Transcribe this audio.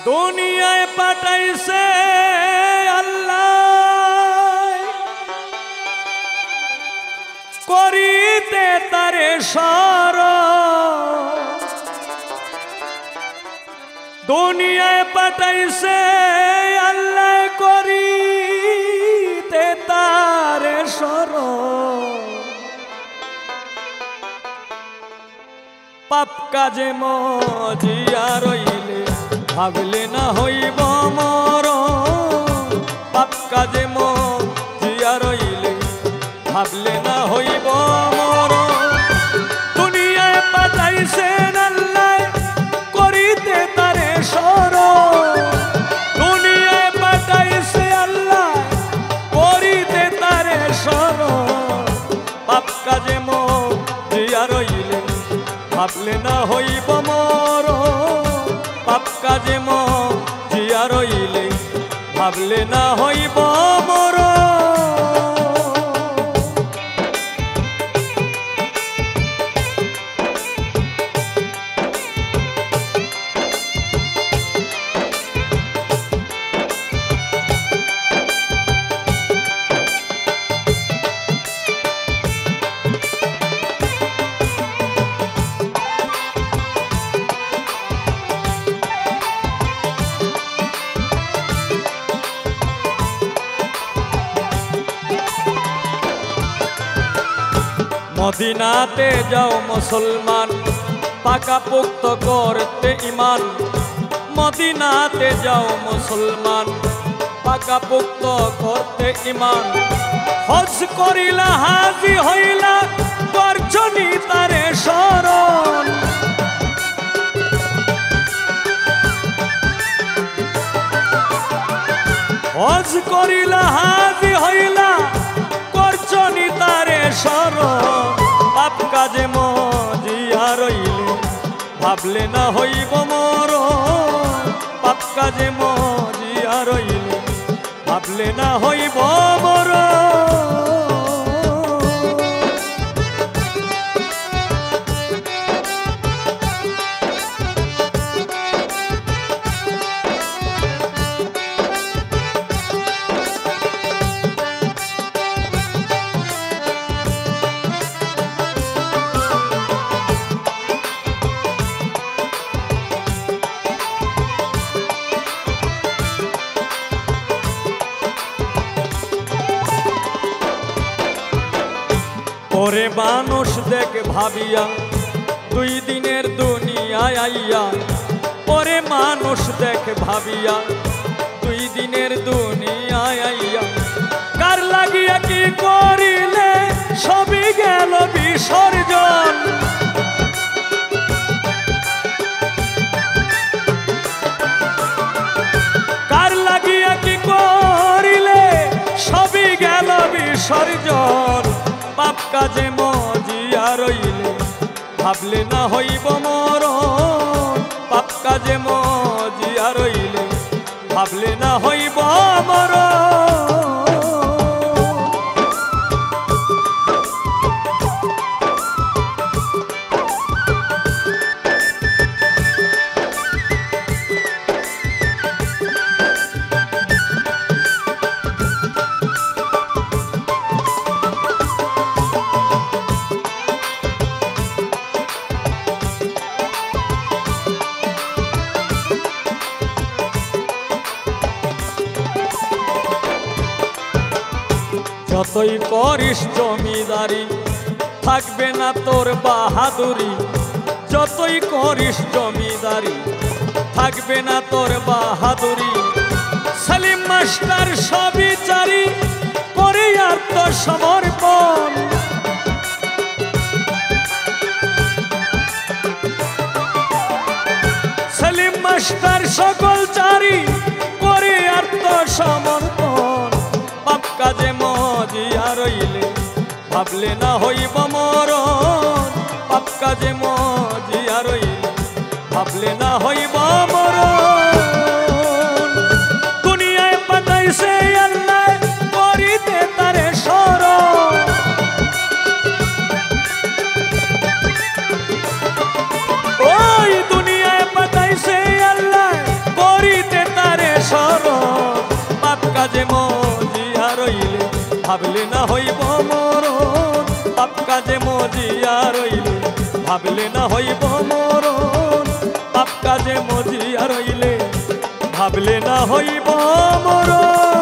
দুনিয়ায় পাঠাইছে আল্লাহ করিতে তারে শরণ। দুনিয়ায় পাঠাইছে আল্লাহ করিতে তারে শরণ। পাপ কাজে মজিয়া রইলে ভাবলে না হইব মরণ। পাপ কাজে মজিয়া রইলে ভাবলে না হইব মরণ। দুনিয়ায় পাঠাইছেন আল্লাহ করিতে তারে শরণ। দুনিয়ায় পাঠাইছে আল্লাহ করিতে তারে শরণ। পাপ কাজে মজিয়া রইলে ভাবলে না হইব মরণ। পাপ কাজে মজিয়া রইলে ভাবলে না হইব মরণ। মদিনাতে যাও মুসলমান পাকাপোক্ত করতে ইমান। মদিনাতে যাও মুসলমান পাকাপোক্ত করতে ইমান। হজ করিলা হাজি হইলা বর্জনী তারে শরণ। হজ করিলা হাজি হইলা বর্জনী তারে শরণ। পাপ কাজে মজিয়া রইলে ভাবলে না হইব মরণ। পাপ কাজে মজিয়া রইলে ভাবলে না হইব মরণ। ওরে মানুষ দেখ ভাবিয়া দুই দিনের দুনিয়ায় আইয়া। ওরে মানুষ দেখ ভাবিয়া দুই দিনের দুনিয়ায় আইয়া। কার লাগিয়া কি করিলে সবই গেল বিসর্জন। কার লাগিয়া কি করিলে সবই গেল বিসর্জন। পাপ কাজে মজিয়া রইলে ভাবলে না হইব মরণ। পাপ কাজে মজিয়া রইলে ভাবলে না হইব মরণ। যতই করিস জমিদারি থাকবে না তোর বাহাদুরি। যতই করিস জমিদারি থাকবে না তোর বাহাদুরি। সালিম মাস্টার সবিচারি করে আত্মসমর্পণ। সালিম মাস্টার সকল চারি করে আত্মসমর্পণ। পাপ কাজে মজিয়া রইলে ভাবলে না হইব মরণ। পাপ কাজে মজিয়া রইলে ভাবলে না হইব মরণ। দুনিয়ায় পাঠাইছে আল্লাহ করিতে তারে শরণ। ওই দুনিয়ায় পাঠাইছে আল্লাহ করি কাজে মজিয়া রইলে ভাবলে না হইব মরণ পাপ কাজে মজিয়া রইলে ভাবলে না হইব মরণ পাপ কাজে মজিয়া রইলে ভাবলে না হইব মরণ